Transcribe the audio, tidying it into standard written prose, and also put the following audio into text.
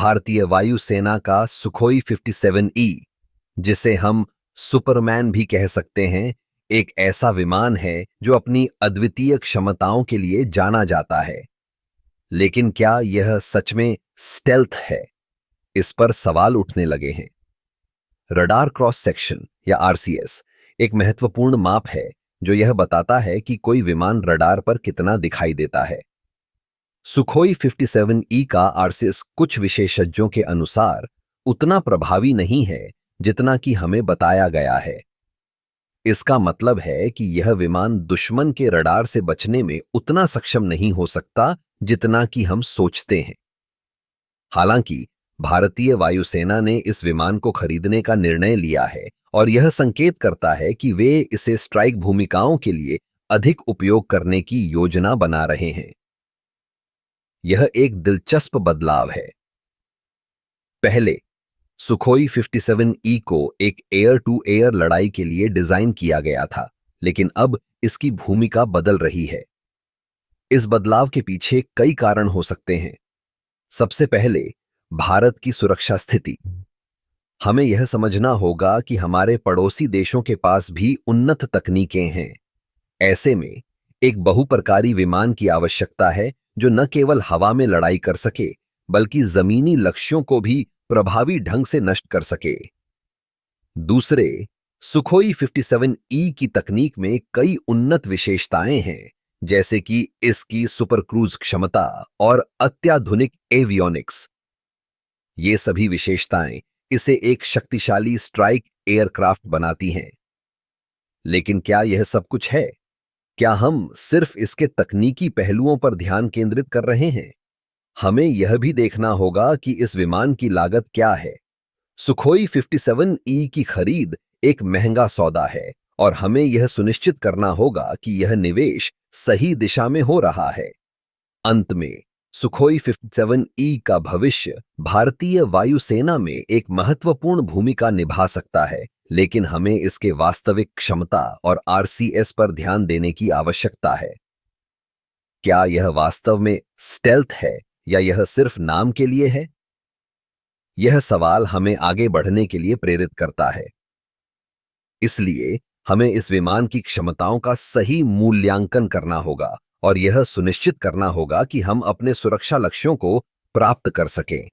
भारतीय वायुसेना का सुखोई 57E, जिसे हम सुपरमैन भी कह सकते हैं, एक ऐसा विमान है जो अपनी अद्वितीय क्षमताओं के लिए जाना जाता है। लेकिन क्या यह सच में स्टेल्थ है? इस पर सवाल उठने लगे हैं। रडार क्रॉस सेक्शन या आरसीएस एक महत्वपूर्ण माप है जो यह बताता है कि कोई विमान रडार पर कितना दिखाई देता है। सुखोई 57E का आरसीएस कुछ विशेषज्ञों के अनुसार उतना प्रभावी नहीं है जितना कि हमें बताया गया है। इसका मतलब है कि यह विमान दुश्मन के रडार से बचने में उतना सक्षम नहीं हो सकता जितना कि हम सोचते हैं। हालांकि भारतीय वायुसेना ने इस विमान को खरीदने का निर्णय लिया है और यह संकेत करता है कि वे इसे स्ट्राइक भूमिकाओं के लिए अधिक उपयोग करने की योजना बना रहे हैं। यह एक दिलचस्प बदलाव है। पहले सुखोई 57E को एक एयर टू एयर लड़ाई के लिए डिजाइन किया गया था, लेकिन अब इसकी भूमिका बदल रही है। इस बदलाव के पीछे कई कारण हो सकते हैं। सबसे पहले, भारत की सुरक्षा स्थिति। हमें यह समझना होगा कि हमारे पड़ोसी देशों के पास भी उन्नत तकनीकें हैं। ऐसे में एक बहुप्रकारी विमान की आवश्यकता है जो न केवल हवा में लड़ाई कर सके, बल्कि जमीनी लक्ष्यों को भी प्रभावी ढंग से नष्ट कर सके। दूसरे, सुखोई 57E की तकनीक में कई उन्नत विशेषताएं हैं, जैसे कि इसकी सुपर क्रूज क्षमता और अत्याधुनिक एवियोनिक्स। ये सभी विशेषताएं इसे एक शक्तिशाली स्ट्राइक एयरक्राफ्ट बनाती हैं। लेकिन क्या यह सब कुछ है? क्या हम सिर्फ इसके तकनीकी पहलुओं पर ध्यान केंद्रित कर रहे हैं? हमें यह भी देखना होगा कि इस विमान की लागत क्या है। सुखोई 57E की खरीद एक महंगा सौदा है और हमें यह सुनिश्चित करना होगा कि यह निवेश सही दिशा में हो रहा है। अंत में, सुखोई 57E का भविष्य भारतीय वायुसेना में एक महत्वपूर्ण भूमिका निभा सकता है, लेकिन हमें इसके वास्तविक क्षमता और आरसीएस पर ध्यान देने की आवश्यकता है। क्या यह वास्तव में स्टेल्थ है या यह सिर्फ नाम के लिए है? यह सवाल हमें आगे बढ़ने के लिए प्रेरित करता है। इसलिए हमें इस विमान की क्षमताओं का सही मूल्यांकन करना होगा और यह सुनिश्चित करना होगा कि हम अपने सुरक्षा लक्ष्यों को प्राप्त कर सकें।